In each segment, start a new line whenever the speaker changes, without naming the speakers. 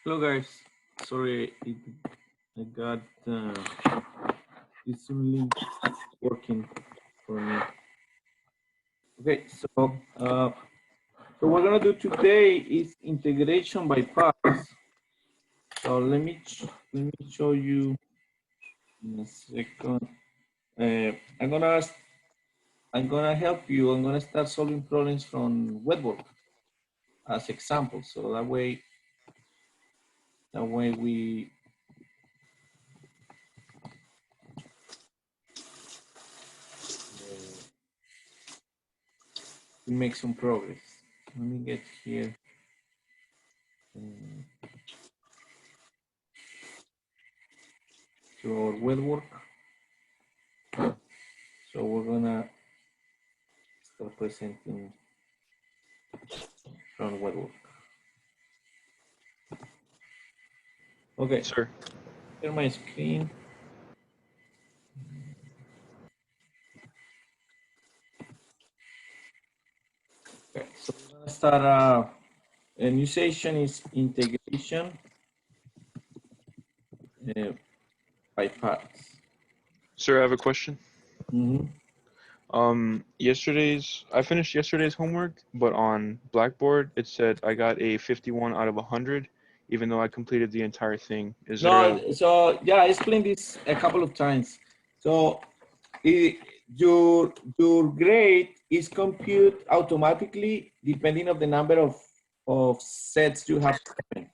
Hello guys, sorry I got this link working for me. Okay, so what we're gonna do today is integration by parts. So let me show you in a second. I'm gonna help you. I'm gonna start solving problems from Webwork as examples. So that way we make some progress. Let me get here. To our Webwork. So we're gonna start presenting from Webwork. Okay.
Sir.
Share my screen. Okay, so we're gonna start a new session is integration by parts.
Sir, I have a question.
Mm-hmm.
I finished yesterday's homework, but on Blackboard it said I got a 51 out of 100, even though I completed the entire thing. Is there a...
So yeah, I explained this a couple of times. So your grade is computed automatically depending on the number of sets you have open.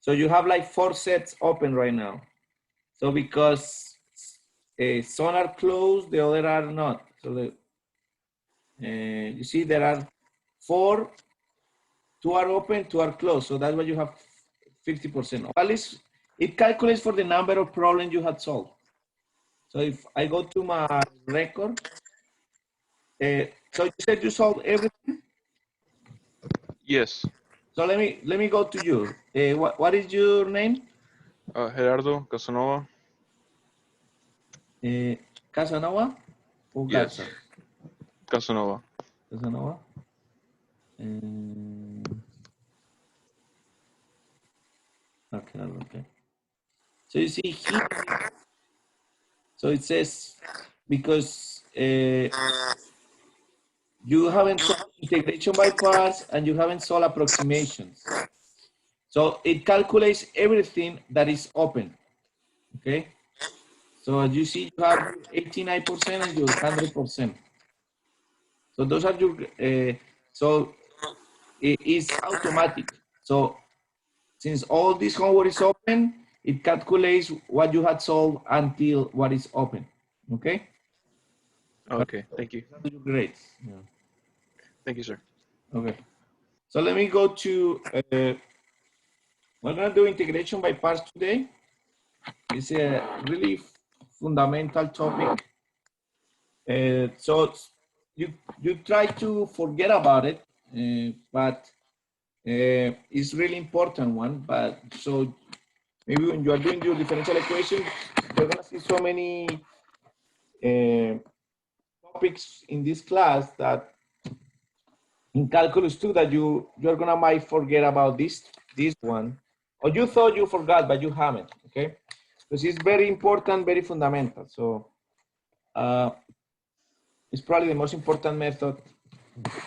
So you have like 4 sets open right now. So because some are closed, the other are not. So you see there are 4, 2 are open, 2 are closed. So that's why you have 50%. At least it calculates for the number of problems you had solved. So if I go to my record, so you said you solved everything?
Yes.
So let me go to you. What is your name?
Gerardo Casanova.
Casanova or
Yes.
Garza?
Casanova.
Casanova. Okay. So you see here, so it says because you haven't solved integration by parts and you haven't solved approximations. So it calculates everything that is open. Okay. So as you see, you have 89% and your 100%. So those are your, so it is automatic. So since all this homework is open, it calculates what you had solved until what is open. Okay?
Okay, thank you.
Your grades. Yeah.
Thank you, sir.
Okay. So let me go to, we're going to do integration by parts today. It's a really fundamental topic. So you try to forget about it, but it's really important one. But so maybe when you are doing your differential equation, you're gonna see so many topics in this class that in calculus too that you're gonna might forget about this one, or you thought you forgot but you haven't. Okay, because it's very important, very fundamental. So it's probably the most important method,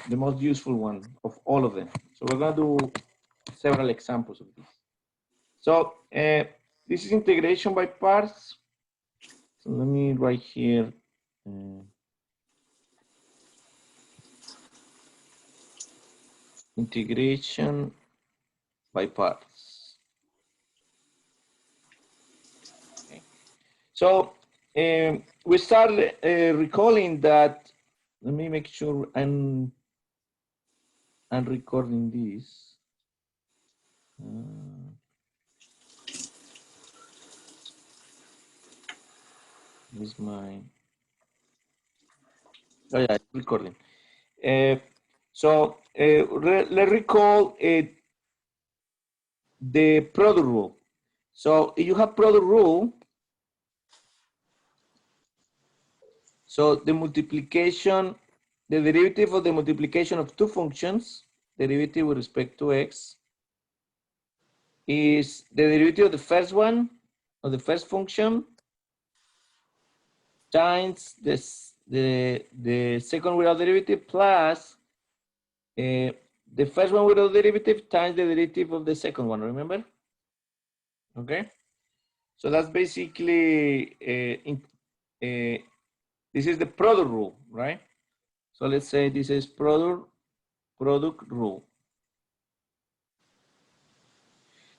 the most useful one of all of them. So we're gonna do several examples of this. So this is integration by parts. So let me write here. Integration by parts. Okay. So we start recalling that. Let me make sure I'm recording this. This is my. Oh yeah, recording. So let's recall the product rule. So if you have product rule, so the multiplication, the derivative of the multiplication of two functions, derivative with respect to x, is the derivative of the first one, of the first function, times this, the second without derivative plus the first one without derivative times the derivative of the second one, remember? Okay, so that's basically this is the product rule, right? So let's say this is product rule.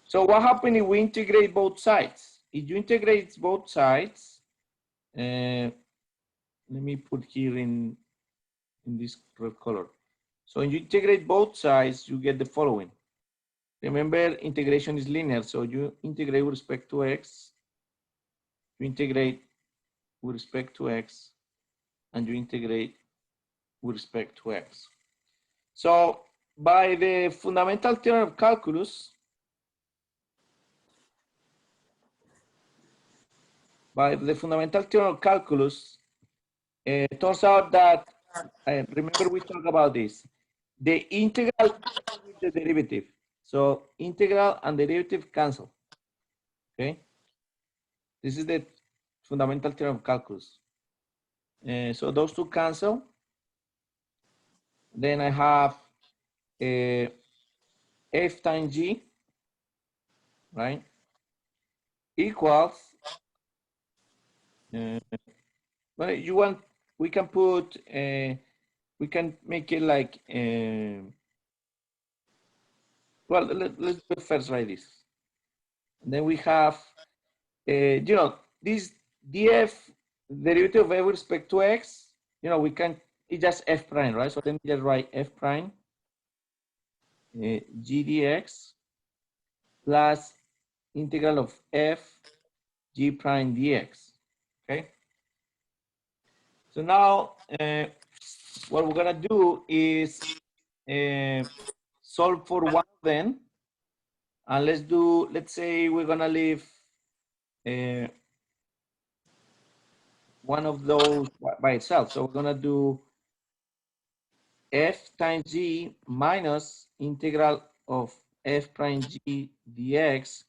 So what happens if we integrate both sides? If you integrate both sides, let me put here in this red color. So when you integrate both sides, you get the following. Remember, integration is linear, so you integrate with respect to x, you integrate with respect to x, and you integrate with respect to x. So by the fundamental theorem of calculus, it turns out that, remember we talked about this, the integral with the derivative. So integral and derivative cancel, okay? This is the fundamental theorem of calculus. So those two cancel. Then I have f times g, right, equals, well, you want, we can put, we can make it like, well, let's first write this. And then we have, you know, this df derivative of f with respect to x, you know, we can, it's just f prime, right? So let me just write f prime g dx plus integral of f g prime dx, okay? So now what we're gonna do is solve for one of them, and let's say we're gonna leave one of those by itself. So we're gonna do f times g minus integral of f prime g dx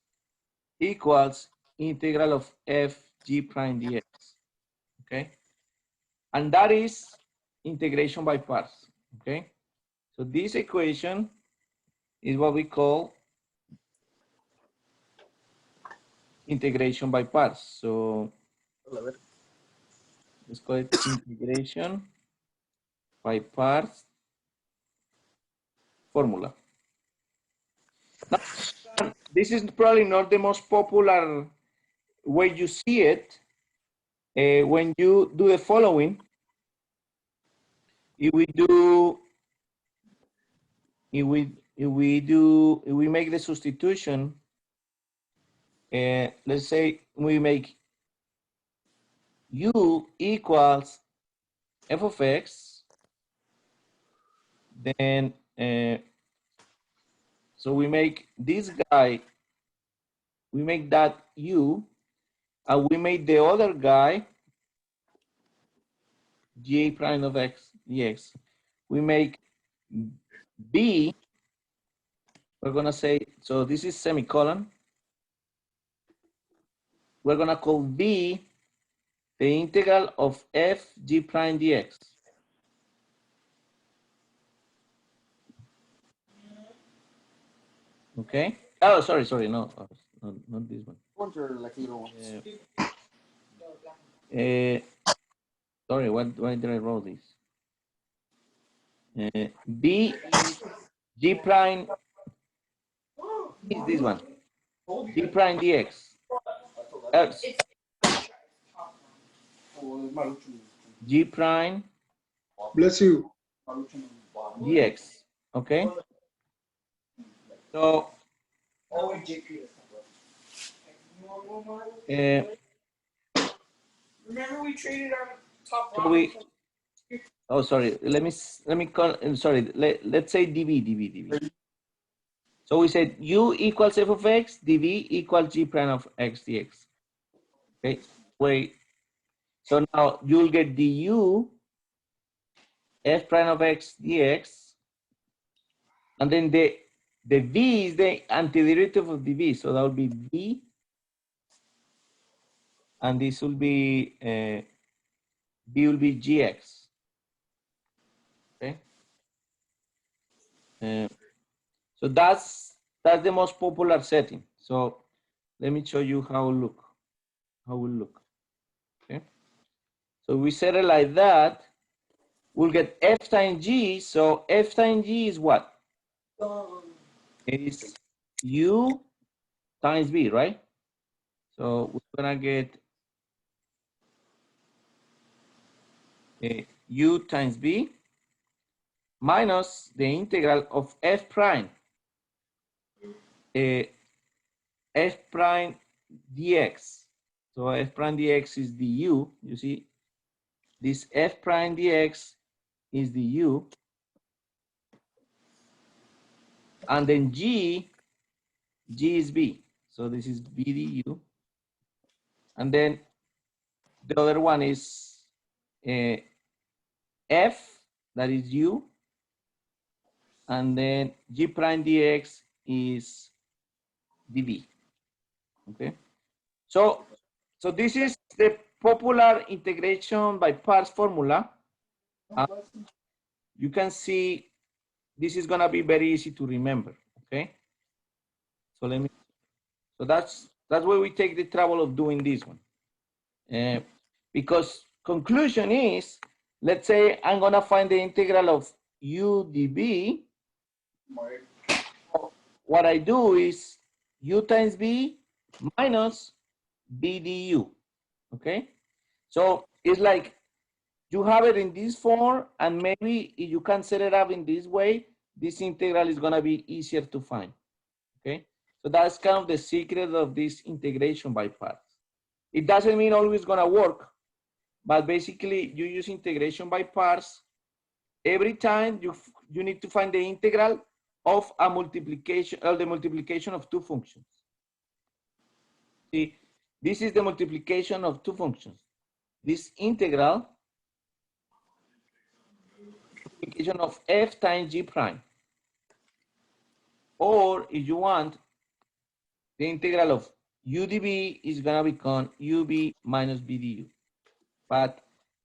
equals integral of f g prime dx, okay? And that is integration by parts, okay? So this equation is what we call integration by parts. So let's call it integration by parts formula. Now, this is probably not the most popular way you see it. When you do the following, if we make the substitution, let's say we make u equals f of x, then so we make this guy, we make that u, and we make the other guy g prime of x dx. We make b, we're gonna say, so this is semicolon. We're gonna call b the integral of f g prime dx. Okay. Oh, sorry, no, not this one. Sorry, why did I roll this? B is g prime, is this one, g prime dx. G prime,
Bless you.
dx, okay? So,
remember we traded our top
so we, oh, sorry, let me call, sorry, let's say dv. So we said u equals f of x, dv equals g prime of x dx. Okay, wait. So now you'll get du f prime of x dx, and then The v is the antiderivative of the v, so that will be v, and this will be v will be gx. Okay. So that's the most popular setting. So let me show you how it look. How it will look. Okay. So we set it like that. We'll get f times g. So f times g is what? It is u times b, right? So we're gonna get u times b minus the integral of f prime, f prime dx. So f prime dx is the u. You see, this f prime dx is the u, and then g is b. So this is b du, and then the other one is f, that is u, and then g prime dx is dv. Okay, so this is the popular integration by parts formula. You can see this is gonna be very easy to remember. Okay, so that's why we take the trouble of doing this one, because conclusion is, let's say I'm gonna find the integral of u dv. What I do is u times b minus b du. Okay, so it's like you have it in this form, and maybe if you can set it up in this way, this integral is going to be easier to find. Okay, so that's kind of the secret of this integration by parts. It doesn't mean always going to work, but basically you use integration by parts every time you need to find the integral of a multiplication, or the multiplication of two functions. See, this is the multiplication of two functions. This integral, multiplication of f times g prime. Or if you want, the integral of u dv is gonna become ub minus b du. But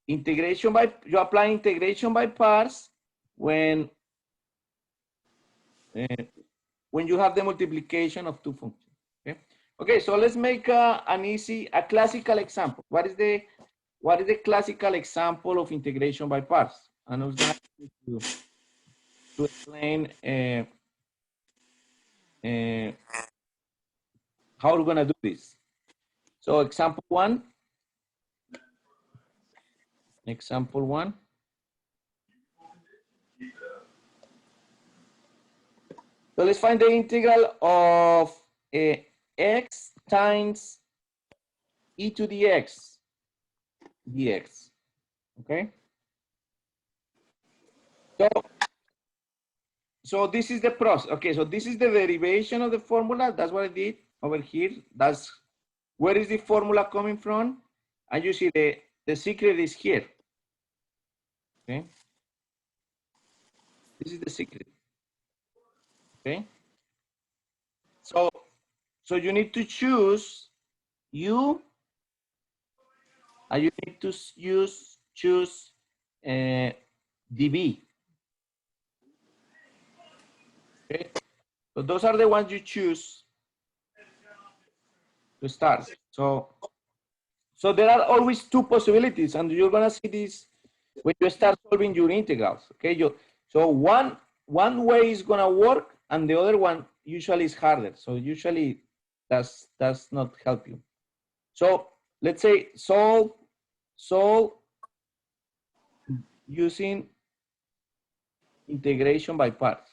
integration by, you apply integration by parts when you have the multiplication of two functions. Okay. Okay. So let's make a classical example. What is the classical example of integration by parts? And I was going to explain how we're going to do this. So example one. So let's find the integral of x times e to the x dx. Okay. So this is the process. Okay, so this is the derivation of the formula. That's what I did over here. That's where is the formula coming from? And you see the secret is here. Okay. This is the secret. Okay. So you need to choose u, and you need to choose dv. Okay. So those are the ones you choose to start. So there are always two possibilities, and you're gonna see this when you start solving your integrals. Okay. So one way is gonna work, and the other one usually is harder. So usually does not help you. So let's say solve using integration by parts.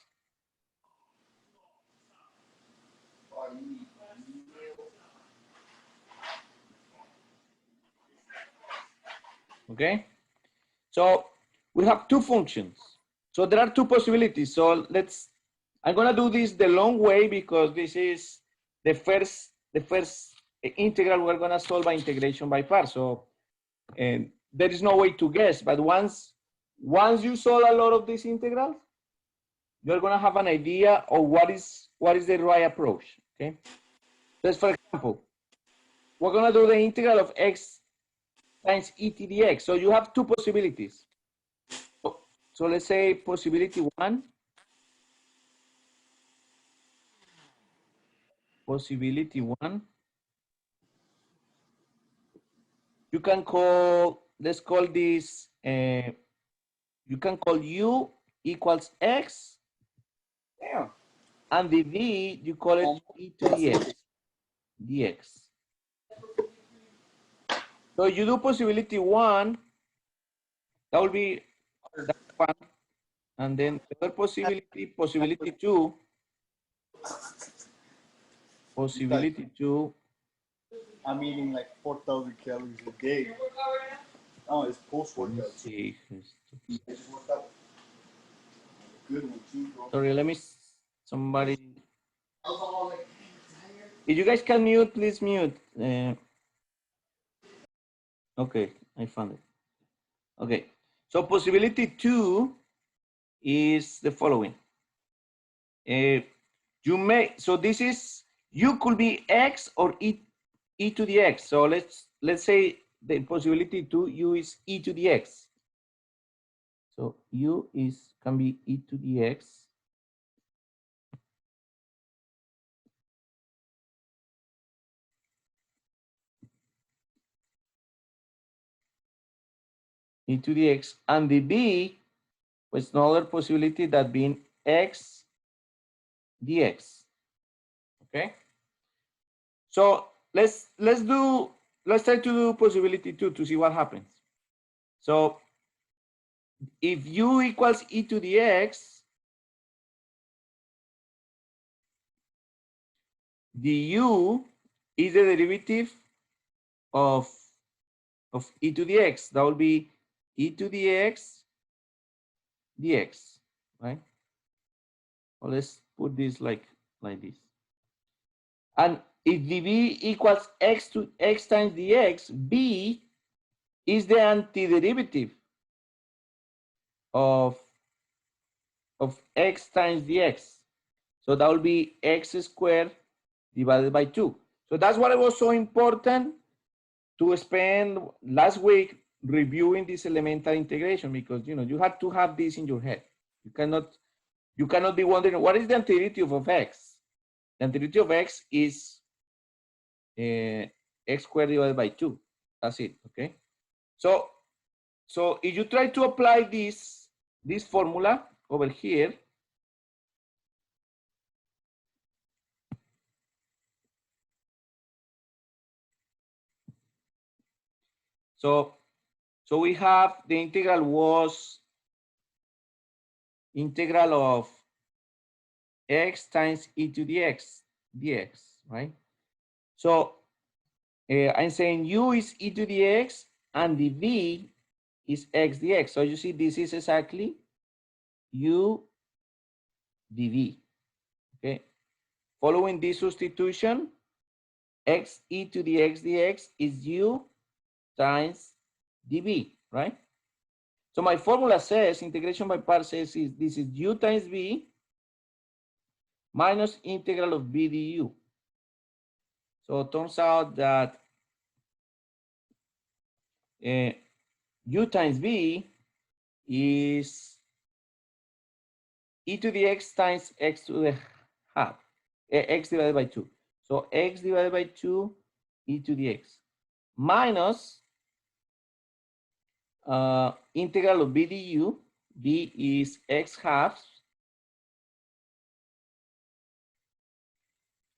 Okay, so we have two functions. So there are two possibilities. So I'm gonna do this the long way because this is the first integral we're gonna solve by integration by parts. So and there is no way to guess, but once you solve a lot of these integrals, you're gonna have an idea of what is the right approach. Okay. So for example, we're gonna do the integral of x times e to the x. So you have two possibilities. So let's say possibility one. Possibility one. You can call, let's call this, you can call u equals x.
Damn.
And the v, you call it e to the x, dx. So you do possibility one, that will be that one. And then the other possibility, possibility two,
I'm eating like 4,000 calories a day. Oh, it's post
let me
workout.
see.
Good one too, bro.
Sorry, let me, somebody. If you guys can mute, please mute. Okay, I found it. Okay, so possibility two is the following. You may, so this is, u could be x or e to the x. So let's say the possibility two, u is e to the x. So u can be e to the x. E to the x, and the b was another possibility that being x dx. Okay. So let's try to do possibility two to see what happens. So if u equals e to the x, the u is the derivative of e to the x. That will be e to the x dx, right? Well, let's put this like this. And if the b equals x to x times dx, b is the antiderivative of x times dx. So that will be x squared divided by 2. So that's what it was so important to spend last week reviewing this elementary integration, because you have to have this in your head. You cannot be wondering what is the antiderivative of x. The antiderivative of x is x squared divided by 2. That's it. Okay. So if you try to apply this formula over here, so we have the integral was integral of x times e to the x dx, right? So I'm saying u is e to the x and the v is x dx. So you see this is exactly u dv. Okay. Following this substitution, x e to the x dx is u times dv, right? So my formula says, integration by parts says this is u times v minus integral of b du. So it turns out that u times v is e to the x times x to the half, x divided by 2. So x divided by 2 e to the x minus integral of b du. B is x halves,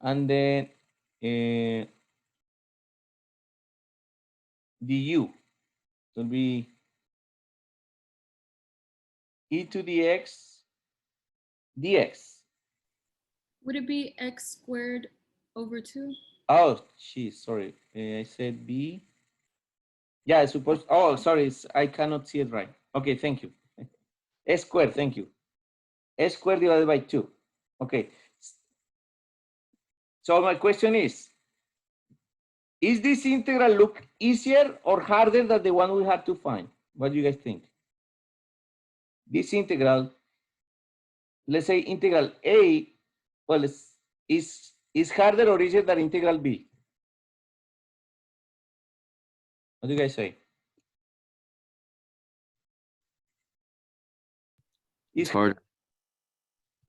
and then du will be e to the x dx.
Would it be x squared over 2?
Oh, geez, sorry. I said b. Yeah, I suppose. Oh, sorry. I cannot see it right. Okay, thank you. S squared, thank you. S squared divided by 2. Okay. So my question is this integral look easier or harder than the one we had to find? What do you guys think? This integral, let's say integral A, well, is harder or easier than integral B? What do you guys say?
It's hard.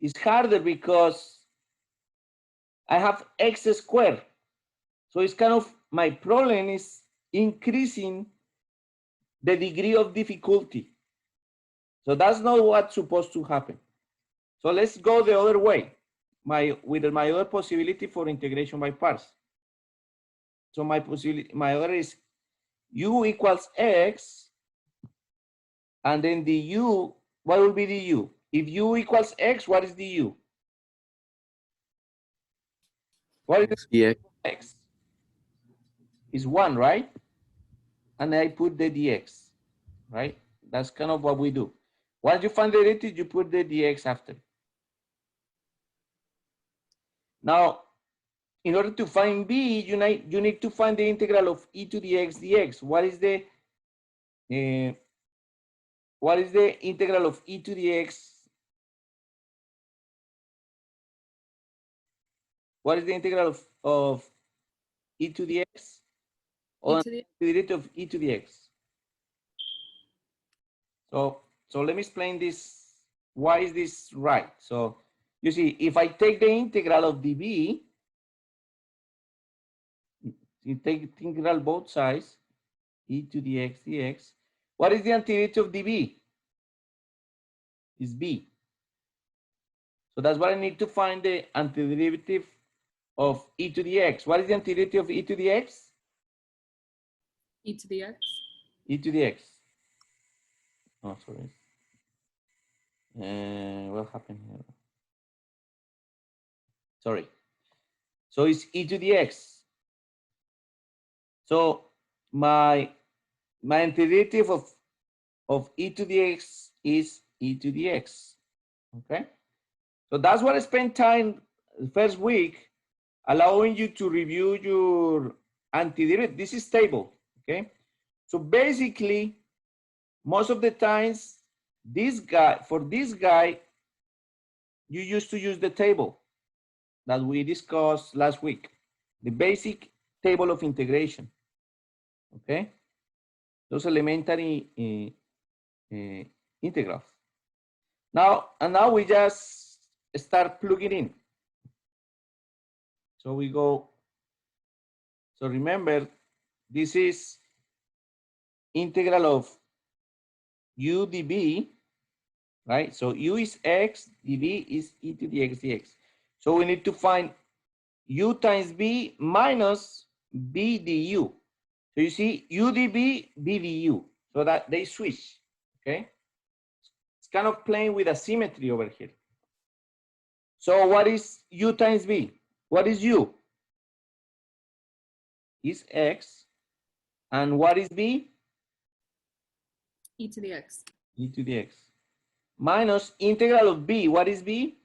It's harder because I have x squared. So it's kind of, my problem is increasing the degree of difficulty. So that's not what's supposed to happen. So let's go the other way, with my other possibility for integration by parts. So my other is u equals x, and then the u, what will be the u? If u equals x, what is the u? What is
Yeah.
x? Is 1, right? And I put the dx, right? That's kind of what we do. Once you find the derivative, you put the dx after. Now, in order to find b, you need to find the integral of e to the x dx. What is the integral of e to the x? What is the integral of e to the x? Or the derivative of e to the x? So let me explain this. Why is this right? So you see, if I take the integral of db, you take the integral both sides, e to the x dx. What is the antiderivative of db? Is b. So that's what I need to find the antiderivative of e to the x. What is the antiderivative of e to the x?
E to the x.
E to the x. Oh, sorry. What happened here? Sorry. So it's e to the x. So my antiderivative of e to the x is e to the x. Okay. So that's what I spent time the first week allowing you to review your antiderivative. This is table. Okay. So basically, most of the times, for this guy, you used to use the table that we discussed last week, the basic table of integration. Okay, those elementary integrals. Now we just start plugging in. So we go. So remember, this is integral of u db, right? So u is x, dv is e to the x dx. So we need to find u times b minus b du. So you see u db, b du. So that they switch, okay? It's kind of playing with a symmetry over here. So what is u times b? What is u? Is x. And what is b?
E to the x.
E to the x. Minus integral of b. What is b?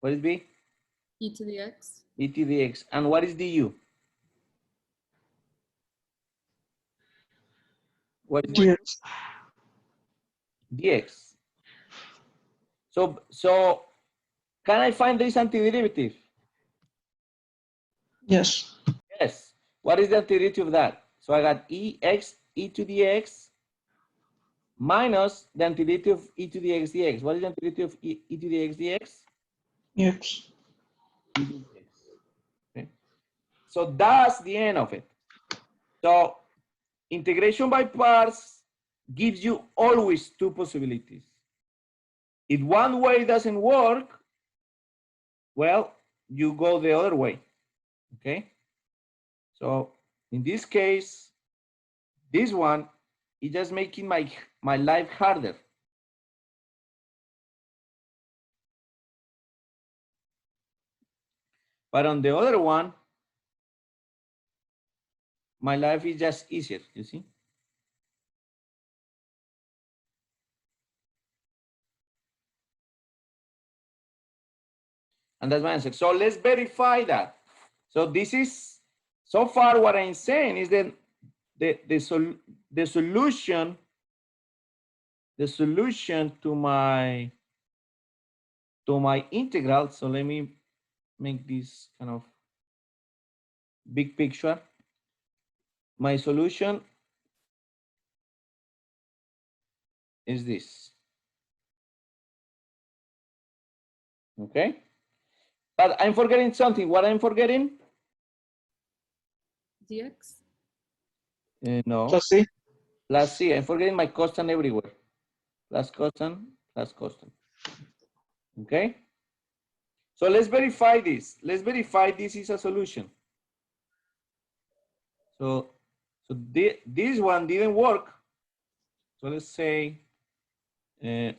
What is b?
E to the x.
E to the x. And what is du? What is
dx.
dx? So can I find this antiderivative?
Yes.
Yes. What is the antiderivative of that? So I got ex e to the x minus the antiderivative of e to the x dx. What is the antiderivative of e to the x dx?
X.
E to the x. Okay. So that's the end of it. So integration by parts gives you always two possibilities. If one way doesn't work, well, you go the other way. Okay. So in this case, this one is just making my life harder. But on the other one, my life is just easier, you see? And that's my answer. So let's verify that. So this is, so far what I'm saying is that the solution the solution to my integral. So let me make this kind of big picture. My solution is this. Okay, but I'm forgetting something. What I'm forgetting?
dx.
No.
Plus C.
Plus C. I'm forgetting my constant everywhere. Plus constant, plus constant. Okay. So let's verify this. Let's verify this is a solution. So this one didn't work. So let's say this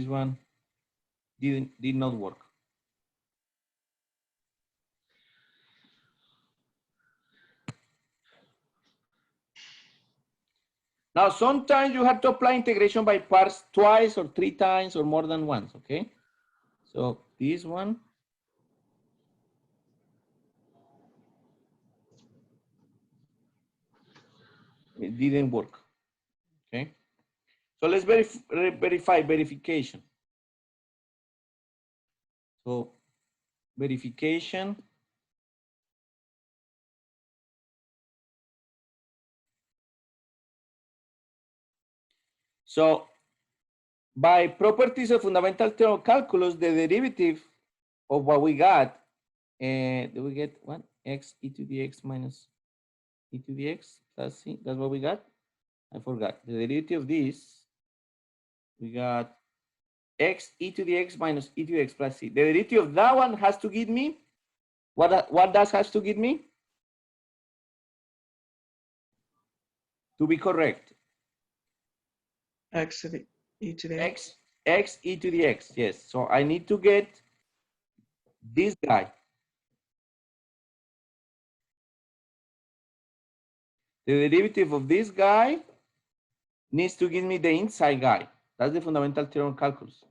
one did not work. Now, sometimes you have to apply integration by parts twice or 3 times or more than once, okay? So this one, it didn't work, okay? So let's verify verification. So verification. So by properties of fundamental theorem of calculus, the derivative of what we got, do we get what? X e to the x minus e to the x plus c. That's what we got. I forgot. The derivative of this, we got x e to the x minus e to the x plus c. The derivative of that one has to give me, what does has to give me? To be correct.
X to the E to the X.
X e to the x, yes. So I need to get this guy. The derivative of this guy needs to give me the inside guy. That's the fundamental theorem of calculus.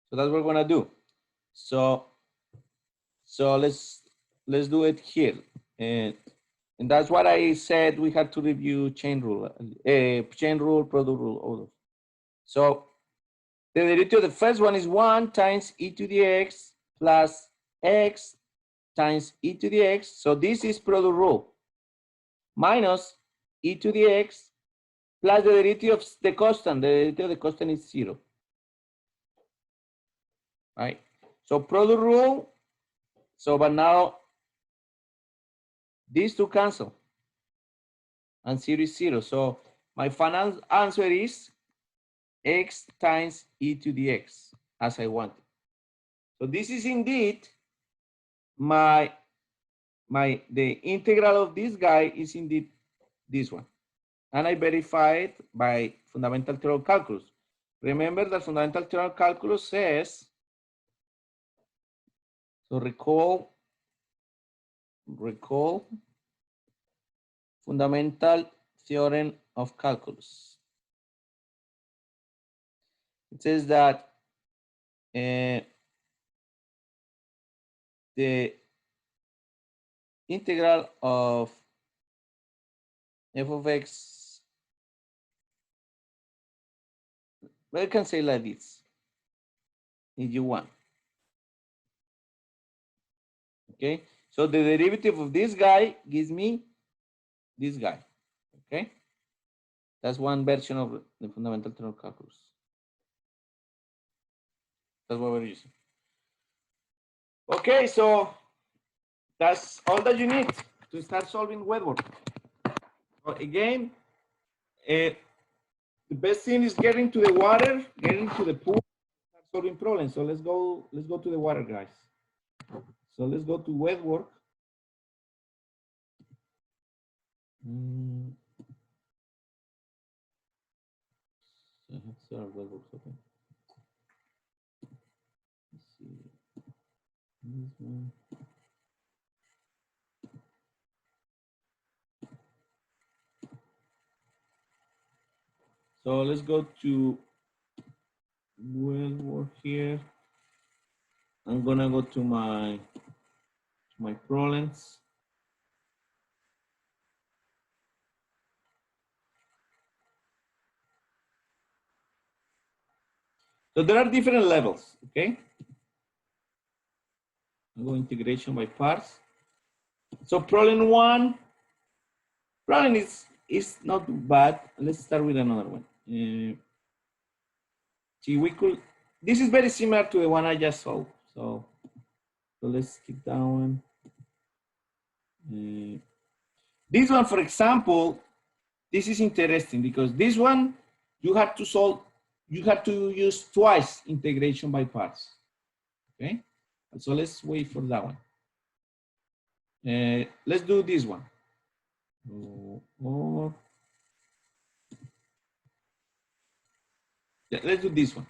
So that's what we're gonna do. So let's do it here. And that's what I said. We had to review chain rule, product rule, all those. So the derivative of the first one is 1 times e to the x plus x times e to the x. So this is product rule minus e to the x plus the derivative of the constant. The derivative of the constant is 0. Right? So product rule. So, but now these two cancel and 0 is 0. So my final answer is x times e to the x as I want. So this is indeed the integral of this guy is indeed this one. And I verified by fundamental theorem of calculus. Remember that fundamental theorem of calculus says, so recall fundamental theorem of calculus. It says that the integral of f of x, well, you can say like this if you want. Okay, so the derivative of this guy gives me this guy. Okay, that's one version of the fundamental theorem of calculus. That's what we're using. Okay, so that's all that you need to start solving wet work. So again, the best thing is getting to the water, getting to the pool, start solving problems. So let's go to the water, guys. So let's go to wet work. So let's start wet work. Okay. Let's see. This one. So let's go to wet work here. I'm gonna go to my problems. So there are different levels, okay? I'll go integration by parts. So problem one is not bad. Let's start with another one. See, we could, this is very similar to the one I just solved. So let's keep that one. This one, for example, this is interesting because this one you have to solve, you have to use twice integration by parts. Okay, so let's wait for that one. Let's do this one. Yeah, let's do this one.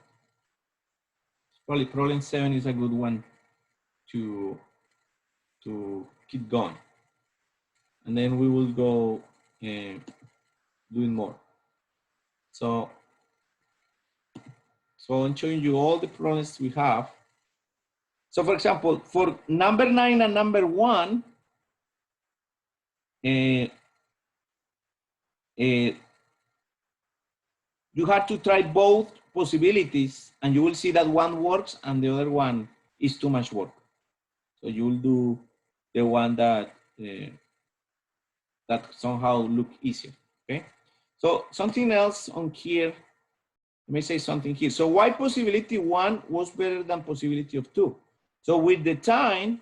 Probably problem 7 is a good one to keep going. And then we will go doing more. So I'm showing you all the problems we have. So for example, for number 9 and number 1, you have to try both possibilities and you will see that one works and the other one is too much work. So you will do the one that that somehow look easier, okay? So something else on here, let me say something here. So why possibility 1 was better than possibility of 2? So with the time,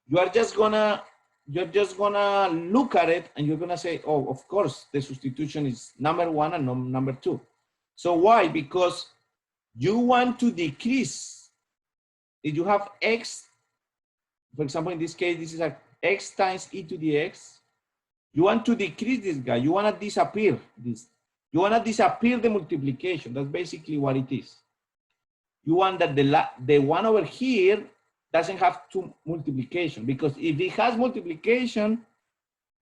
you're just gonna look at it and you're gonna say, oh, of course, the substitution is number 1 and number 2. So why? Because you want to decrease. If you have x, for example, in this case, this is a x times e to the x. You want to decrease this guy. You want to disappear this. You want to disappear the multiplication. That's basically what it is. You want that the one over here doesn't have two multiplication, because if it has multiplication,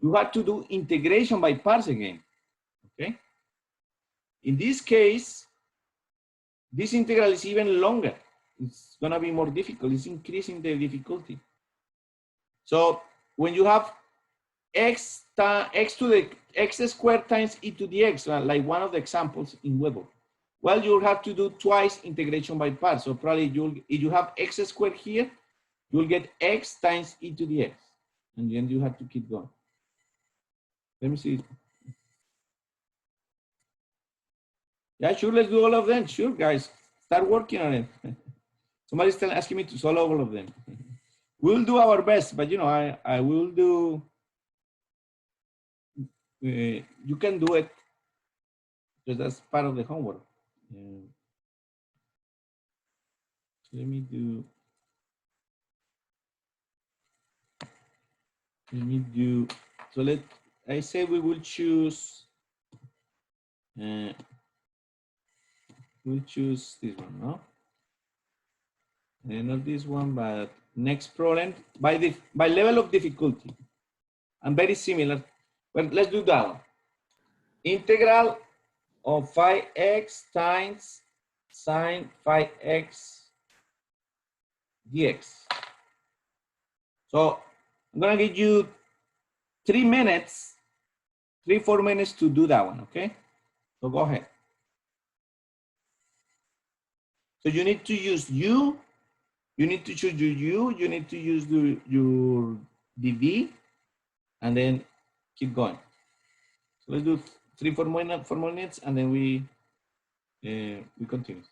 you have to do integration by parts again, okay? In this case, this integral is even longer. It's gonna be more difficult. It's increasing the difficulty. So when you have x to the x squared times e to the x, like one of the examples in Weber, well, you'll have to do twice integration by parts. So probably if you have x squared here, you'll get x times e to the x. And then you have to keep going. Let me see. Yeah, sure, let's do all of them. Sure, guys, start working on it. Somebody's still asking me to solve all of them. We'll do our best, but you know, I will do, you can do it because that's part of the homework. Let me do, so I say we will choose, we'll choose this one, no? And not this one, but next problem by level of difficulty. And very similar, but let's do that one. Integral of 5x times sine 5x dx. So I'm gonna give you 3 minutes, 4 minutes to do that one, okay? So go ahead. So you need to use you need to choose your u, you need to use your dv, and then keep going. So let's do 4 minutes, and then we continue.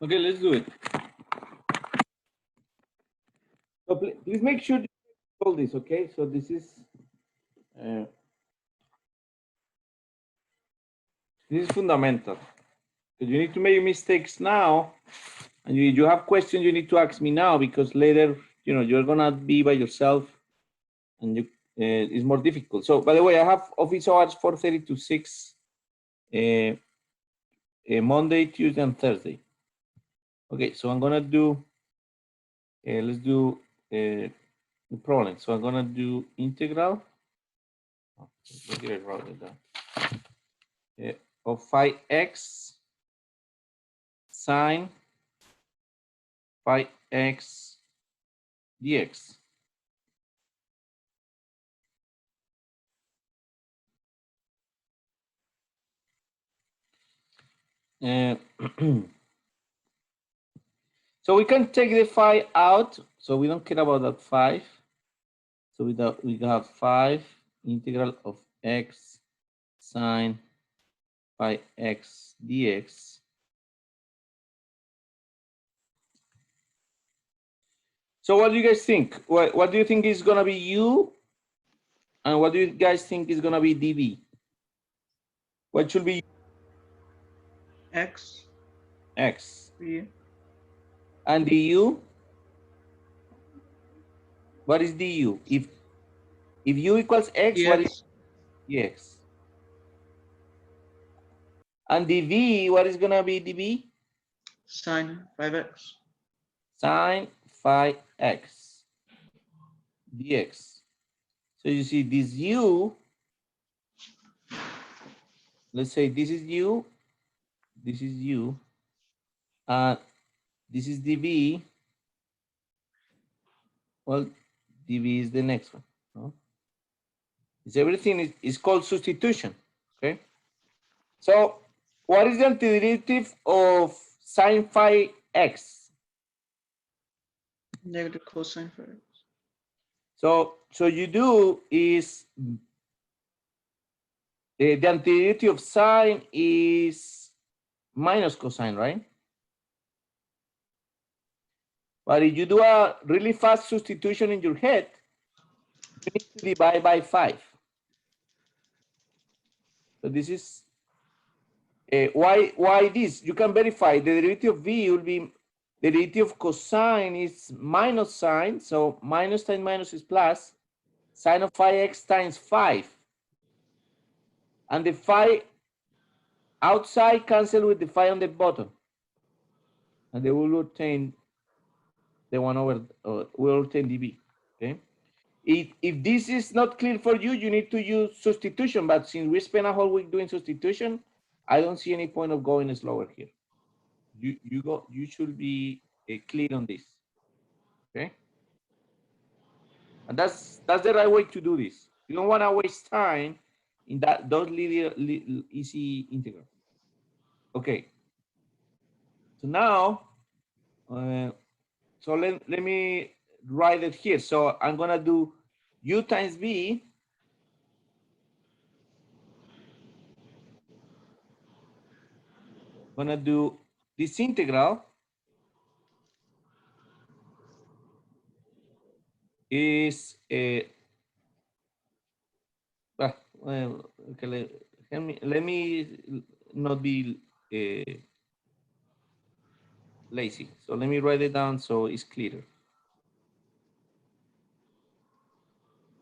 Okay, let's do it. So please make sure you do all this, okay? So this is fundamental. Because you need to make mistakes now, and you have questions you need to ask me now, because later, you know, you're gonna be by yourself, and you it's more difficult. So by the way, I have office hours 4:30 to 6, Monday, Tuesday, and Thursday. Okay, so I'm gonna do. Let's do the problem. So I'm gonna do integral. Oh, let me write it down. Of 5x sine 5x dx. So we can take the 5 out, so we don't care about that 5. So we have 5 integral of x sine 5x dx. So what do you guys think? What do you think is gonna be u, and what do you guys think is gonna be dv? What should be
X.
x?
Yeah.
And du? What is du? If u equals x, what is
Dx.
dx? And dv, what is gonna be dv?
Sine 5x.
Sine 5x dx. So you see this u, let's say this is u, this is u, and this is dv. Well, dv is the next one. No? It's everything is called substitution. Okay. So what is the antiderivative of sine phi x?
Negative cosine 5x.
So you do is the antiderivative of sine is minus cosine, right? But if you do a really fast substitution in your head, you need to divide by 5. So this is why this? You can verify the derivative of v will be the derivative of cosine is minus sine, so minus times minus is plus, sine of phi x times 5. And the phi outside cancel with the phi on the bottom. And they will obtain the 1 over, will obtain dv, okay? If this is not clear for you, you need to use substitution, but since we spent a whole week doing substitution, I don't see any point of going slower here. You should be clear on this, okay? And that's the right way to do this. You don't want to waste time in those little easy integrals. Okay. So now, so let me write it here. So I'm gonna do u times v gonna do this integral is well, okay, let me not be lazy. So let me write it down so it's clearer.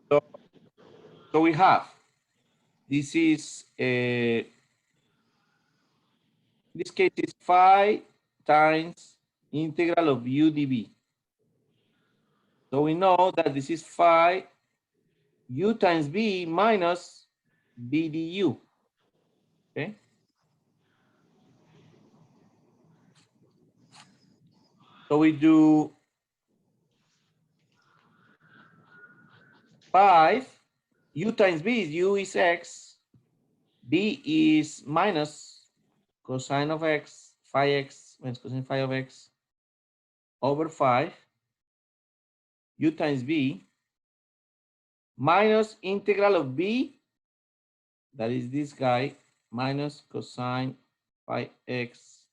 So we have, this is this case is 5 times integral of u dv. So we know that this is 5 u times v minus b du. Okay. So we do 5 u times b is u is x, b is minus cosine of x, phi x minus cosine phi of x over 5 u times b minus integral of b, that is this guy, minus cosine phi x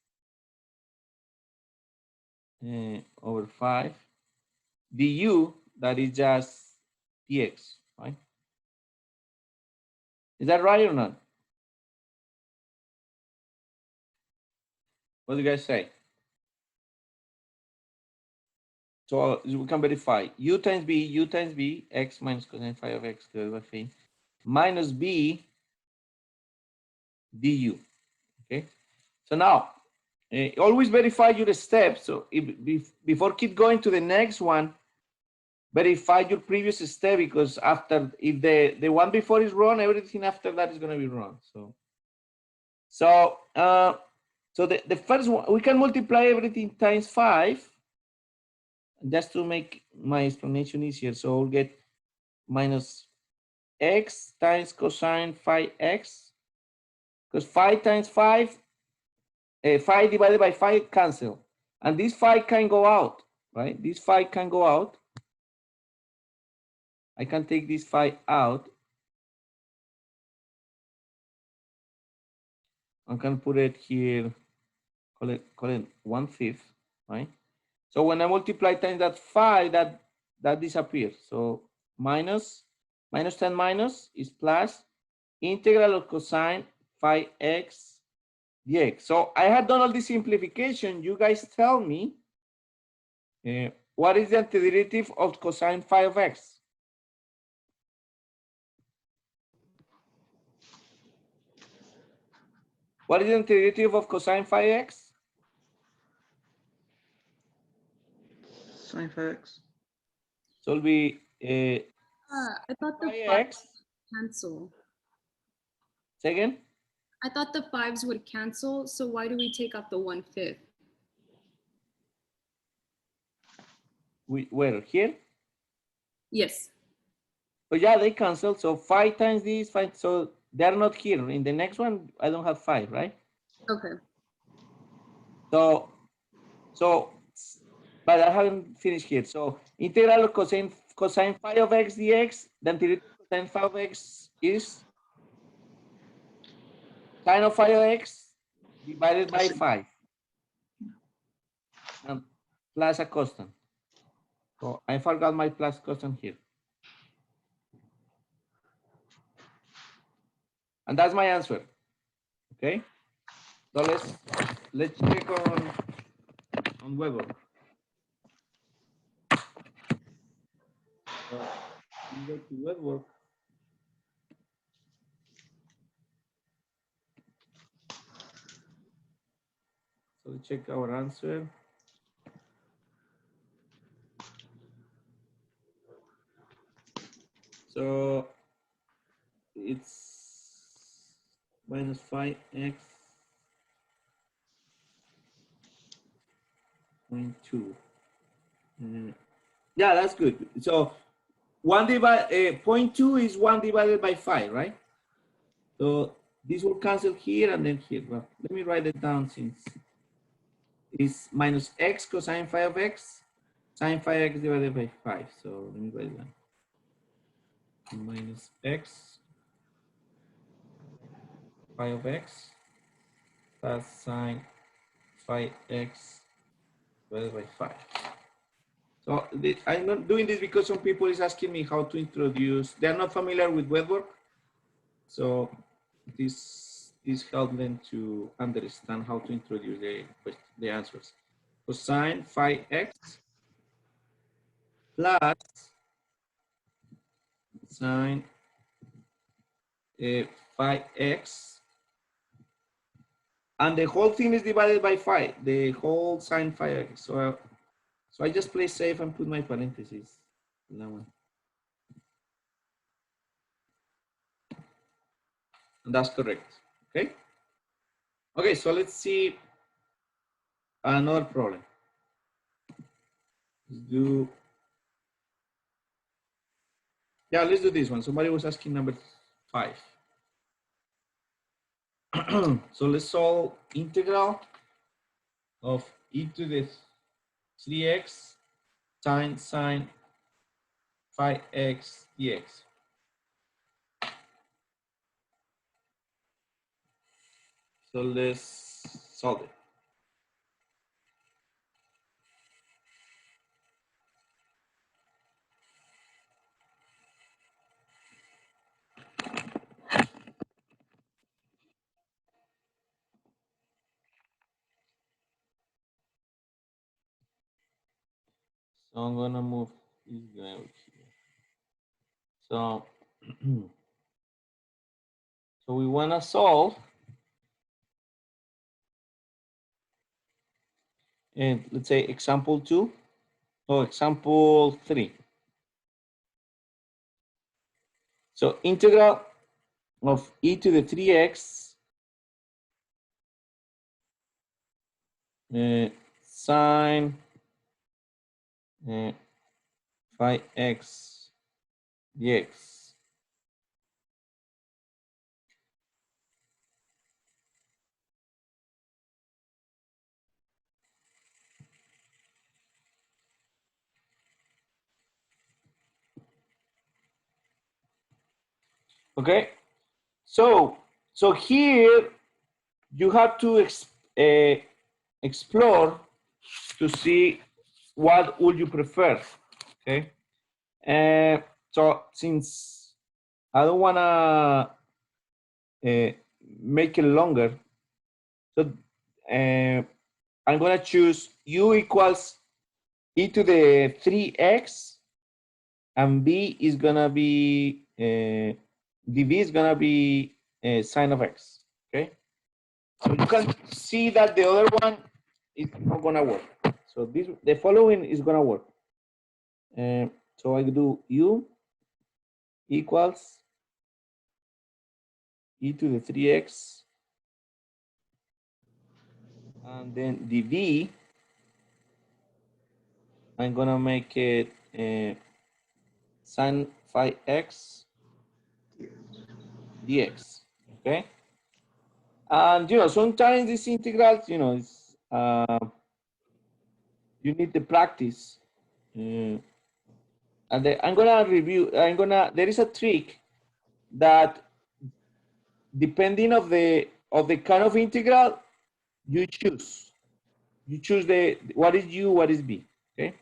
over 5 du, that is just dx, right? Is that right or not? What do you guys say? So we can verify u times b, x minus cosine phi of x divided by phi, minus b du. Okay. So now, always verify your steps. So before keep going to the next one, verify your previous step, because after, if the one before is wrong, everything after that is going to be wrong. So the first one, we can multiply everything times 5, just to make my explanation easier. So we'll get minus x times cosine phi x, because 5 times 5, 5 divided by 5 cancel, and this 5 can go out, right? This 5 can go out. I can take this 5 out. I can put it here, call it 1/5, right? So when I multiply times that 5, that disappears. So minus 10 minus is plus integral of cosine phi x dx. So I had done all this simplification. You guys tell me what is the antiderivative of cosine phi of x? What is the antiderivative of cosine phi x?
Sine phi x.
So it'll be
I thought the
phi
fives
x.
cancel.
Say again?
I thought the fives would cancel. So why do we take out the 1/5?
Where? Here?
Yes.
So yeah, they cancel. So 5 times this, 5. So they're not here. In the next one, I don't have 5, right?
Okay.
So, but I haven't finished here. So integral of cosine phi of x dx, the antiderivative of cosine phi of x is sine of phi of x divided by 5, and plus a constant. So I forgot my plus constant here. And that's my answer. Okay. So let's check on Weber. So we go to Weber. So let's check our answer. So it's minus 5x 0.2. Yeah, that's good. So 0.2 is 1 divided by 5, right? So this will cancel here and then here. Well, let me write it down, since it's minus x cosine phi of x, sine phi x divided by 5. So let me write it down. Minus x phi of x plus sine phi x divided by 5. So I'm not doing this because some people is asking me how to introduce. They're not familiar with web work. So this helps them to understand how to introduce the answers. Cosine phi x plus sine phi x, and the whole thing is divided by phi, the whole sine phi x. So I just play safe and put my parentheses in that one. And that's correct. Okay. Okay, so let's see another problem. Let's do this one. Somebody was asking number 5. So let's solve integral of e to the 3x times sine phi x dx. So let's solve it. So I'm gonna move this guy over here. So, so we wanna solve, and let's say example 2 or example 3. So integral of e to the 3x sine 5x dx. Okay, so here you have to explore to see what would you prefer. Okay, so since I don't wanna make it longer, so I'm gonna choose u equals e to the 3x, and b is gonna be dv is gonna be sine of x. Okay, so you can see that the other one is not gonna work. So this, the following is gonna work. So I do u equals e to the 3x, and then dv, I'm gonna make it sine phi x dx. Okay, and you know sometimes these integrals, you know, it's you need the practice. And I'm gonna review. There is a trick that depending of the kind of integral you choose. You choose the what is u, what is b. Okay.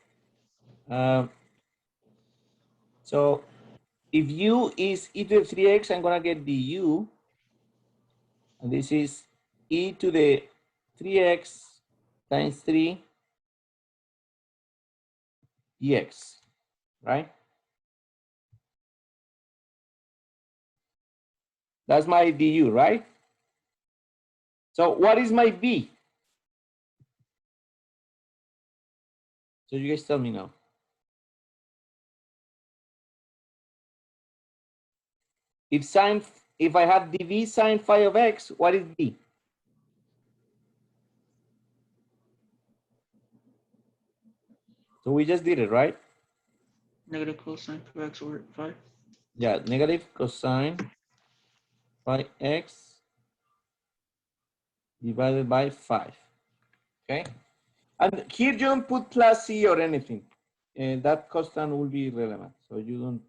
So if u is e to the 3x, I'm gonna get du, and this is e to the 3x times 3 dx, right? That's my du, right? So what is my b? So you guys tell me now. If I have dv sine phi of x, what is b? So we just did it, right?
Negative cosine of x over 5.
Yeah, negative cosine phi x divided by 5. Okay. And here you don't put plus c or anything. And that constant will be irrelevant. So you don't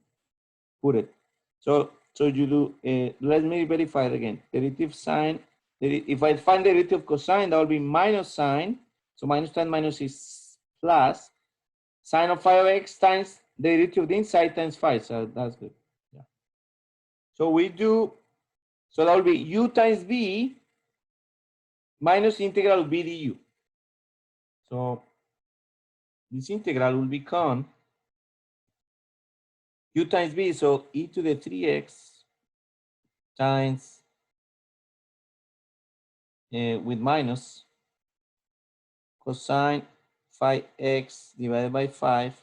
put it. So you do, let me verify it again. Derivative sine, if I find the derivative of cosine, that will be minus sine. So minus 10 minus is plus sine of phi of x times the derivative of the inside times 5. So that's good. Yeah. So we do, so that will be u times b minus integral b du. So this integral will become u times b, so e to the 3x times with minus cosine phi x divided by 5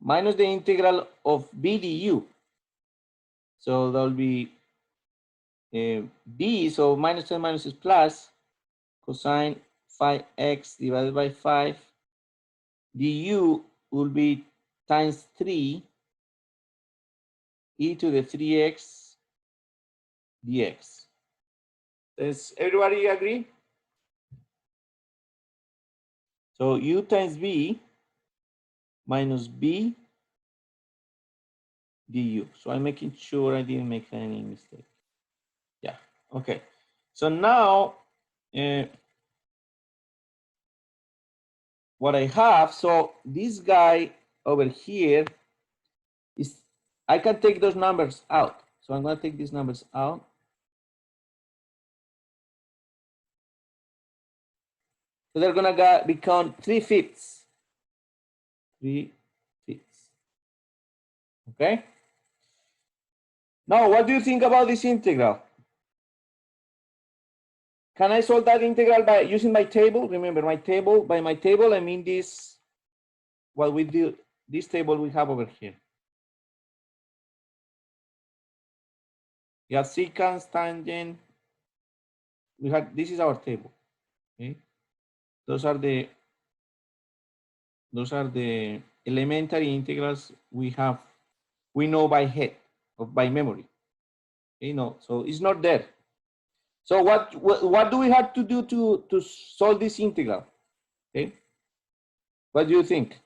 minus the integral of b du. So that will be b, so minus 10 minus is plus cosine phi x divided by 5 du will be times 3 e to the 3x dx. Does everybody agree? So u times b minus b du. So I'm making sure I didn't make any mistake. Yeah, okay. So now what I have, so this guy over here is, I can take those numbers out. So I'm gonna take these numbers out. So they're gonna become 3/5. 3/6. Okay. Now, what do you think about this integral? Can I solve that integral by using my table? Remember my table, by my table, I mean this, what we do, this table we have over here. We have secant, tangent. We have, this is our table. Okay. Those are the elementary integrals we have, we know by head or by memory. Okay, no, so it's not there. So what do we have to do to solve this integral? Okay, what do you think?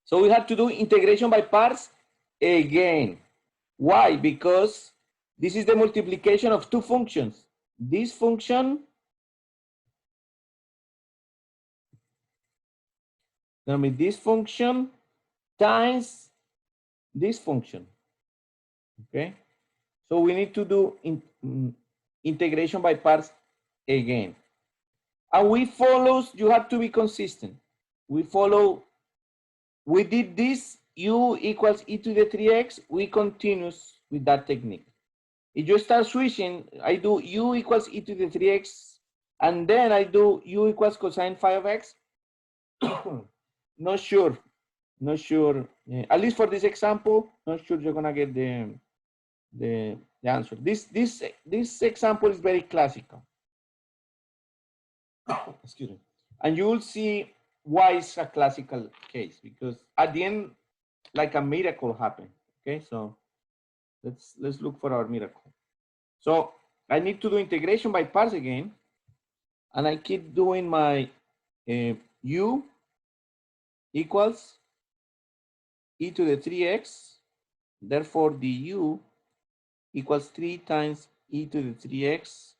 So we have to do integration by parts again. Why? Because this is the multiplication of two functions. This function, this function times this function. Okay, so we need to do integration by parts again. And we follow, you have to be consistent. We follow, we did this, u equals e to the 3x, we continue with that technique. If you start switching, I do u equals e to the 3x, and then I do u equals cosine phi of x. Not sure, not sure. At least for this example, not sure you're gonna get the answer. This example is very classical. Excuse me. And you will see why it's a classical case, because at the end, like a miracle happened. Okay, so let's look for our miracle. So I need to do integration by parts again, and I keep doing my u equals e to the 3x. Therefore, the u equals 3 times e to the 3x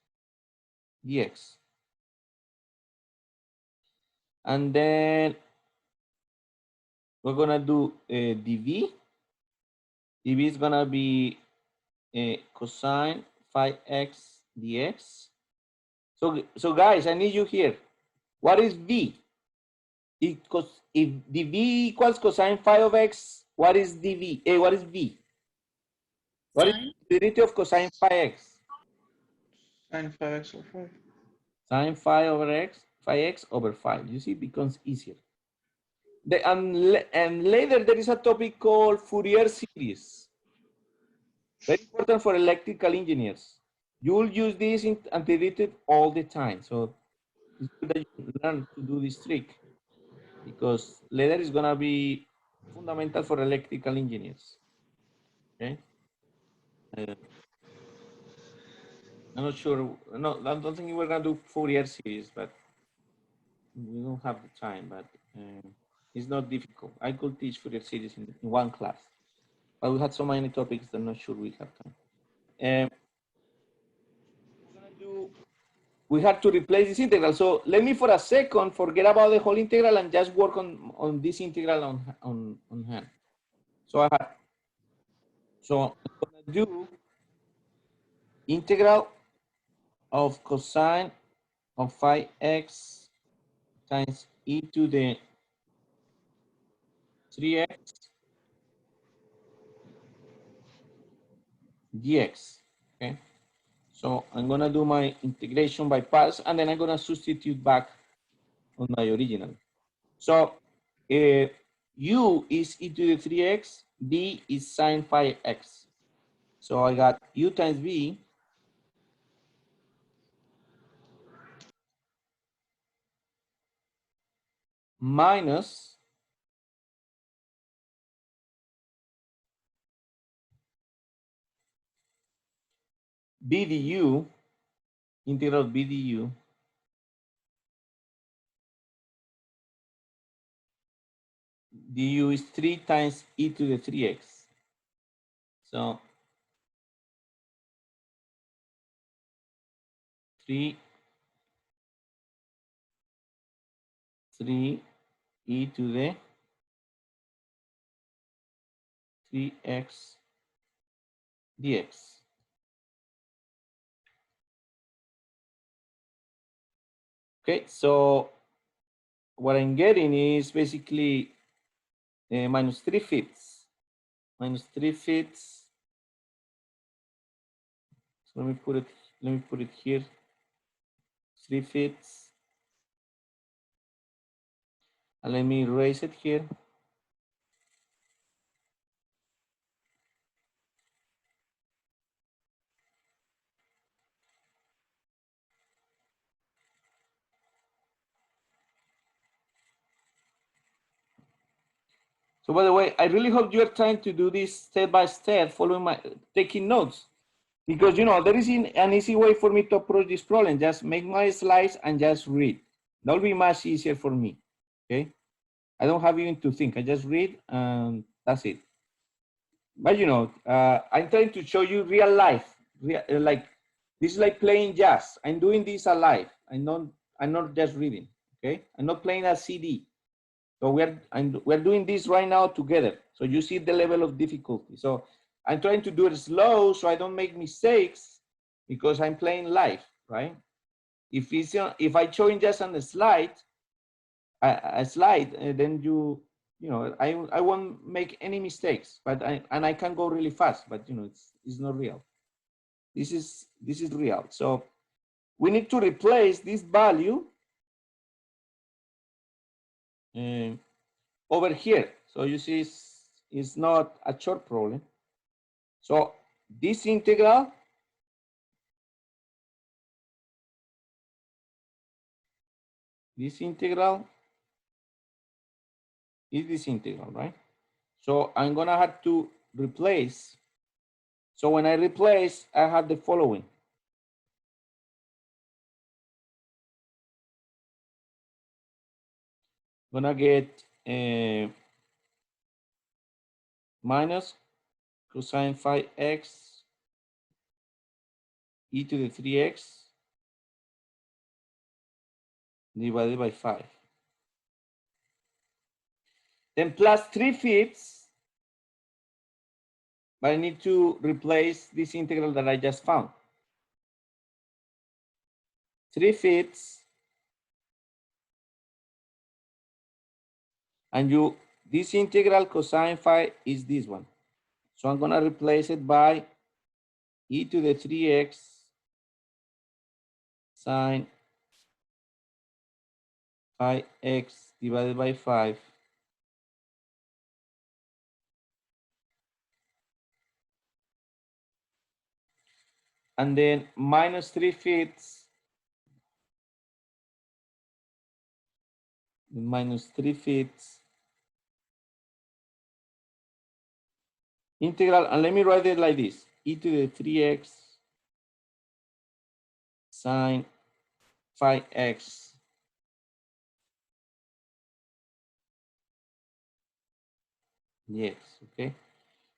dx. And then we're gonna do dv. dv is gonna be cosine phi x dx. So guys, I need you here. What is v? If dv equals cosine phi of x, what is dv? What is v? What is the derivative of cosine phi x?
Sine 5x over 5.
Sine phi over x, phi x over 5. You see, it becomes easier. And later there is a topic called Fourier series. Very important for electrical engineers. You will use this in antiderivative all the time. So it's good that you learn to do this trick, because later is gonna be fundamental for electrical engineers. Okay. I'm not sure. No, I don't think we're gonna do Fourier series, but we don't have the time. But it's not difficult. I could teach Fourier series in one class, but we had so many topics that I'm not sure we have time. We're gonna do. We have to replace this integral. So let me for a second forget about the whole integral and just work on this integral on hand. So I'm gonna do integral of cosine of phi x times e to the 3x dx. Okay, so I'm gonna do my integration by parts, and then I'm gonna substitute back on my original. So u is e to the 3x, b is sine phi x. So I got u times v minus b du, integral b du, du is 3 times e to the 3x. So 3 e to the 3x dx. Okay, so what I'm getting is basically minus 3/5. Minus 3/5. So let me put it here. 3/5. And let me erase it here. So by the way, I really hope you're trying to do this step by step, following taking notes. Because, there is an easy way for me to approach this problem. Just make my slides and just read. That will be much easier for me, okay? I don't have even to think. I just read and that's it. But, I'm trying to show you real life. Like, this is like playing jazz. I'm doing this alive. I'm not just reading, okay? I'm not playing a CD. So we're doing this right now together. So you see the level of difficulty. So I'm trying to do it slow so I don't make mistakes because I'm playing live, right? If I show just on the slide, then I won't make any mistakes. But I can go really fast. But it's not real. This is real. So we need to replace this value over here. So you see, it's not a short problem. So this integral is this integral, right? So I'm gonna have to replace. So when I replace, I have the following. Gonna get minus cosine phi x e to the 3x divided by 5. Then plus 3/5, but I need to replace this integral that I just found. 3/5, and this integral cosine phi is this one. So I'm gonna replace it by e to the 3x sine phi x divided by 5 and then minus 3/5 minus 3/5 integral, and let me write it like this: e to the 3x sine phi x yes. Okay,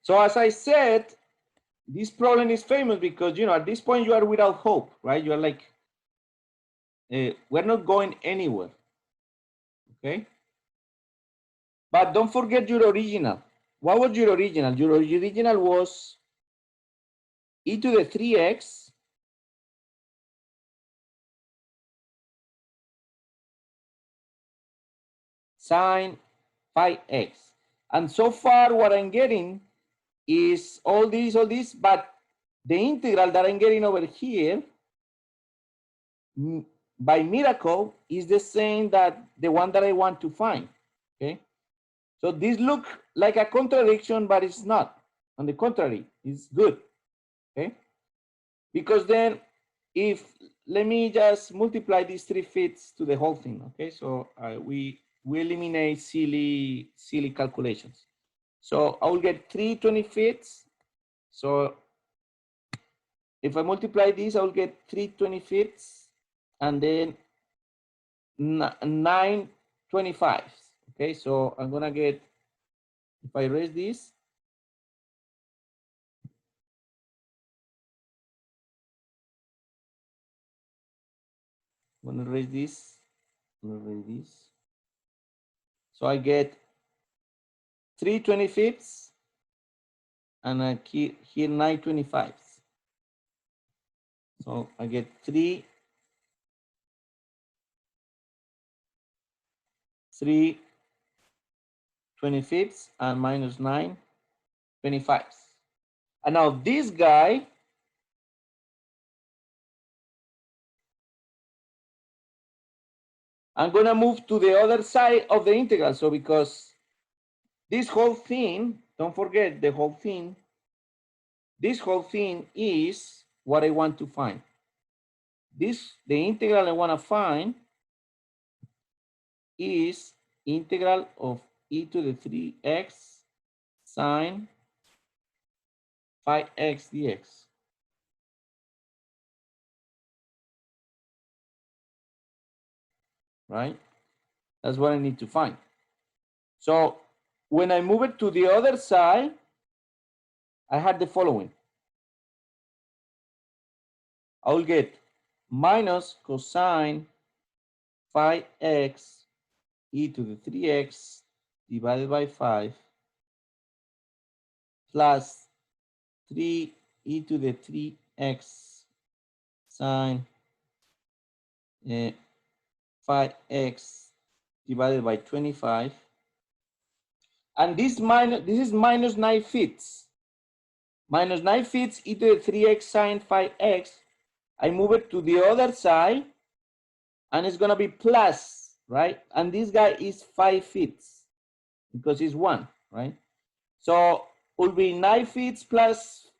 so as I said, this problem is famous because at this point you are without hope, right? You are like we're not going anywhere. Okay, but don't forget your original. What was your original? Your original was e to the 3x sine phi x. And so far what I'm getting is all this, but the integral that I'm getting over here, by miracle, is the same that the one that I want to find, okay? So this looks like a contradiction, but it's not. On the contrary, it's good, okay? Because then let me just multiply these 3/5 to the whole thing, okay? So we eliminate silly calculations. So I will get 3/25. So if I multiply this, I will get 3/25 and then 9/25. Okay, so I'm gonna get, if I erase this, I'm gonna erase this, So I get 3/25 and I keep here 9/25. So I get 3 3/25 and minus 9/25. And now this guy, I'm gonna move to the other side of the integral. So because this whole thing, don't forget the whole thing, this whole thing is what I want to find. The integral I wanna find is integral of e to the 3x sine 5x dx. Right? That's what I need to find. So when I move it to the other side, I had the following. I will get minus cosine 5x e to the 3x divided by 5 plus 3 e to the 3x sine 5x divided by 25. And this is minus 9/5. Minus 9/5 e to the 3x sine 5x. I move it to the other side and it's gonna be plus, right? And this guy is 5/5 because it's 1, right? So will be 9/5 plus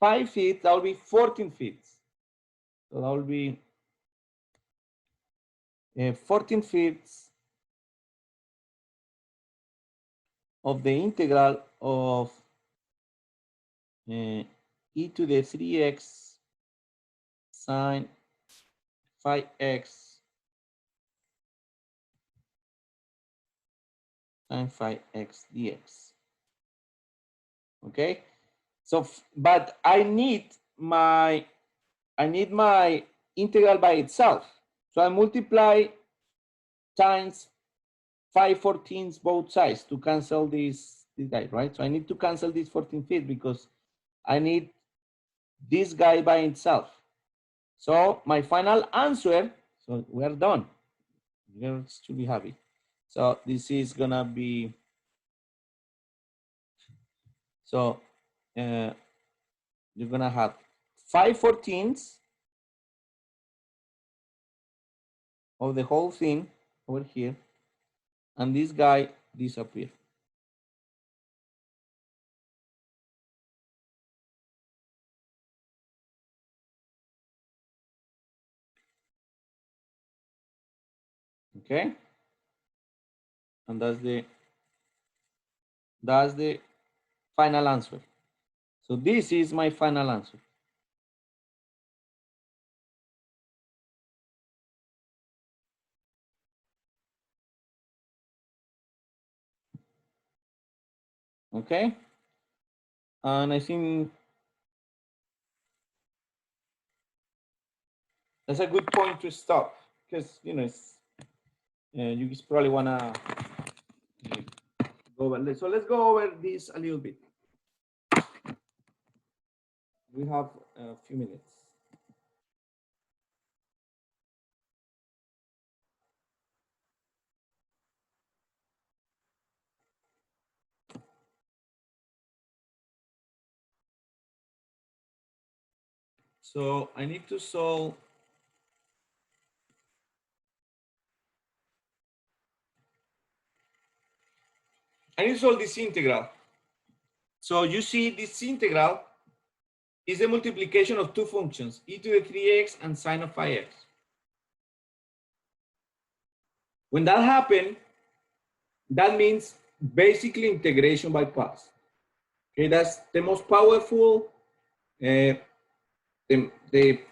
5/5, that will be 14/5. So that will be 14/5 of the integral of e to the 3x sine 5x sine 5x dx. Okay, so but I need my integral by itself. So I multiply times 5/14 both sides to cancel this guy, right? So I need to cancel this 14/5 because I need this guy by itself. So my final answer, so we're done. You should be happy. So this is gonna be, so you're gonna have 5/14 of the whole thing over here, and this guy disappear. Okay, and that's the final answer. So this is my final answer. Okay, and I think that's a good point to stop because it's, you just probably wanna go over. So let's go over this a little bit. We have a few minutes. So I need to solve this integral. So you see this integral is the multiplication of two functions, e to the 3x and sine of 5x. When that happens, that means basically integration by parts. Okay, that's the most powerful, the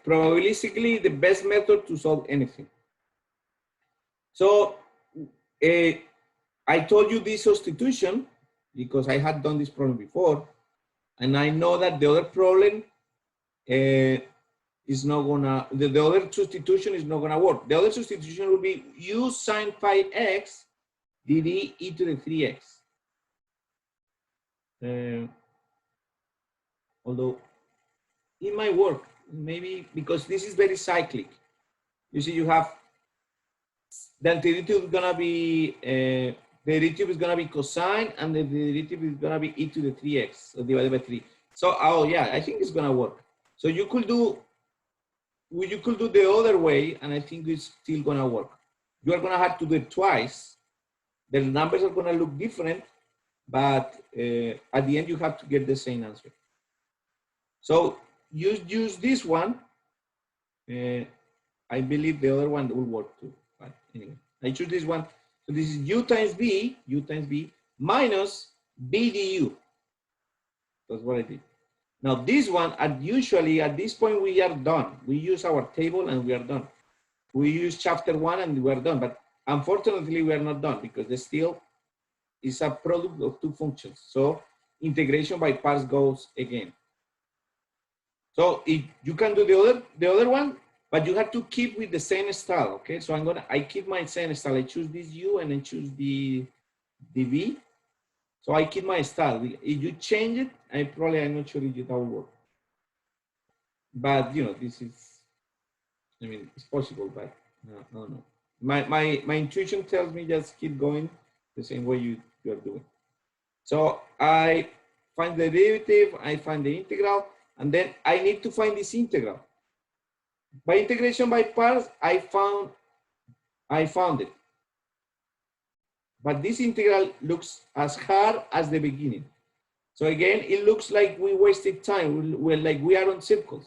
probabilistically the best method to solve anything. So I told you this substitution because I had done this problem before, and I know that the other problem is not gonna, the other substitution is not gonna work. The other substitution will be u sine 5x dd e to the 3x. Although it might work, maybe because this is very cyclic. You see, you have the antiderivative is gonna be the derivative is gonna be cosine, and the derivative is gonna be e to the 3x divided by 3. So, oh yeah, I think it's gonna work. So you could do the other way, and I think it's still gonna work. You are gonna have to do it twice. The numbers are gonna look different, but at the end you have to get the same answer. So use this one. I believe the other one will work too. But anyway, I choose this one. So this is u times b minus b du. That's what I did. Now this one, usually at this point we are done. We use our table and we are done. We use chapter 1 and we are done. But unfortunately we are not done because the still is a product of two functions. So integration by parts goes again. So if you can do the other one, but you have to keep with the same style, okay? So I keep my same style. I choose this U and I choose the V. So I keep my style. If you change it, I'm not sure if that will work. But you know, this is, I mean, it's possible, but no. My intuition tells me just keep going the same way you're doing. So I find the derivative, I find the integral, and then I need to find this integral. By integration by parts, I found it. But this integral looks as hard as the beginning. So again, it looks like we wasted time. We're like we are on circles,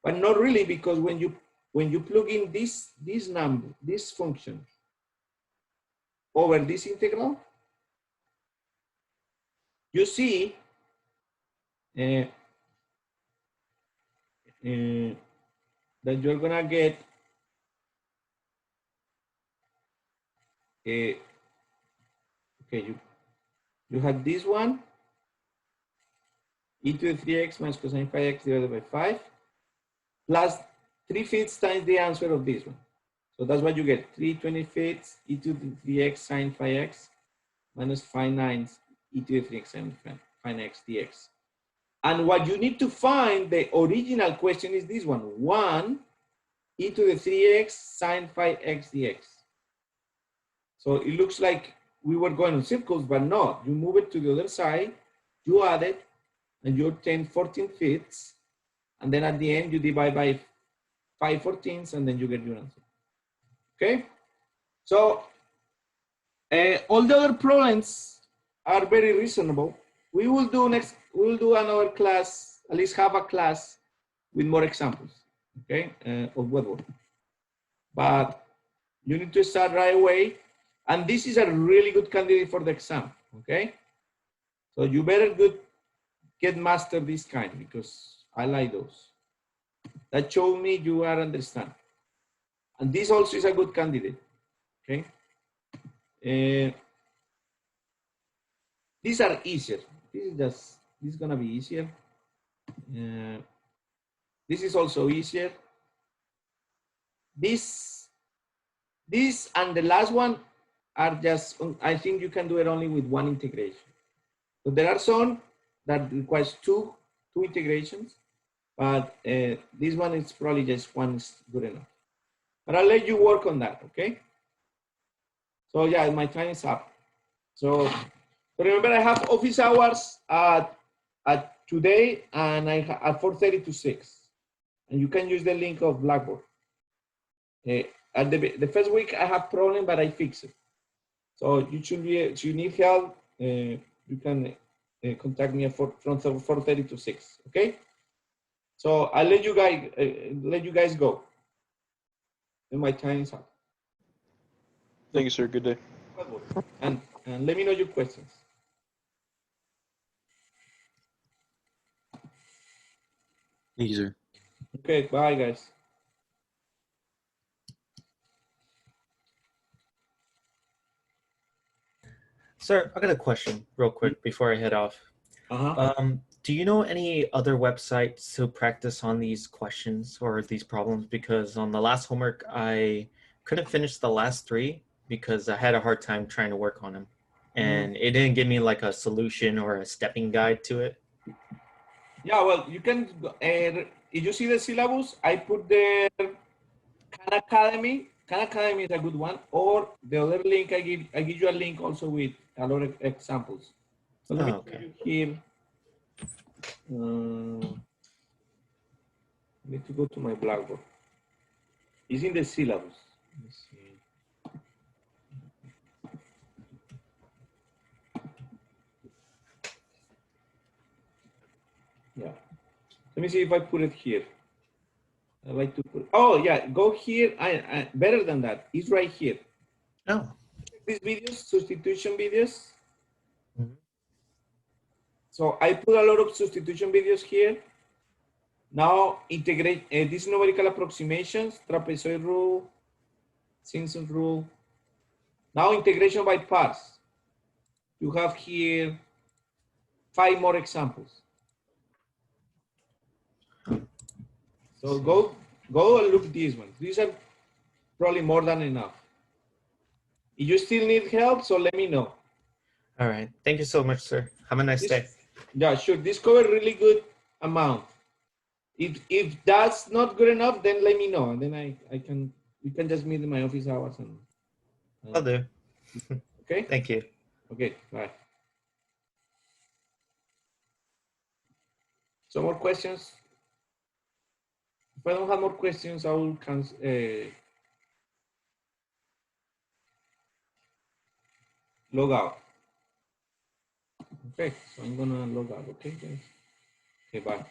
but not really, because when you plug in this number, this function over this integral, you see that you're gonna get okay, you have this one, e to the 3x minus cosine phi x divided by 5, plus 3/5 times the answer of this one. So that's what you get, 3/25 e to the 3x sine phi x minus 5/9 e to the 3x sine phi x dx. And what you need to find, the original question is this one, 1 e to the 3x sine phi x dx. So it looks like we were going in circles, but no, you move it to the other side, you add it, and you obtain 14/5, and then at the end you divide by 5/14, and then you get your answer. Okay? So all the other problems are very reasonable. We will do another class, at least have a class with more examples, okay, of woodwork. But you need to start right away. And this is a really good candidate for the exam, okay? So you better get master this kind, because I like those. That show me you are understand. And this also is a good candidate, okay? These are easier. This is gonna be easier. This is also easier. This and the last one are just, I think you can do it only with one integration. So there are some that requires two integrations, but this one is probably just one is good enough. But I'll let you work on that, okay? So yeah, my time is up. So remember, I have office hours at today, and at 4:30 to 6, and you can use the link of Blackboard. At the first week I have problem, but I fix it. So you should be, if you need help, you can contact me from 4:30 to 6. Okay. So I'll let you guys go. And my time is up.
Thank you, sir. Good day.
And let me know your questions.
Thank you, sir.
Okay. Bye, guys.
Sir, I got a question real quick before I head off. Do you know any other websites to practice on these questions or these problems? Because on the last homework, I couldn't finish the last 3 because I had a hard time trying to work on them. And it didn't give me like a solution or a stepping guide to it.
Yeah, well, you can, if you see the syllabus, I put the Khan Academy Khan Academy is a good one, or the other link I give you a link also with a lot of examples. So let me
okay.
give you here. I need to go to my Blackboard. It's in the syllabus. Let me see. Yeah. Let me see if I put it here. I like to put. Oh yeah, go here. I better than that. It's right here.
Oh.
These videos, substitution videos.
Mhm.
So I put a lot of substitution videos here. Now integrate these numerical approximations, trapezoid rule, Simpson rule. Now integration by parts. You have here 5 more examples. So go and look at these ones. These are probably more than enough. If you still need help, so let me know.
All right. Thank you so much, sir. Have a nice day.
Yeah, sure. This covered really good amount. If that's not good enough, then let me know, and then we can just meet in my office hours and
I'll do.
Okay.
Thank you.
Okay. Bye. Some more questions? If I don't have more questions, I will log out. Okay, so I'm gonna log out. Okay, guys. Okay, bye.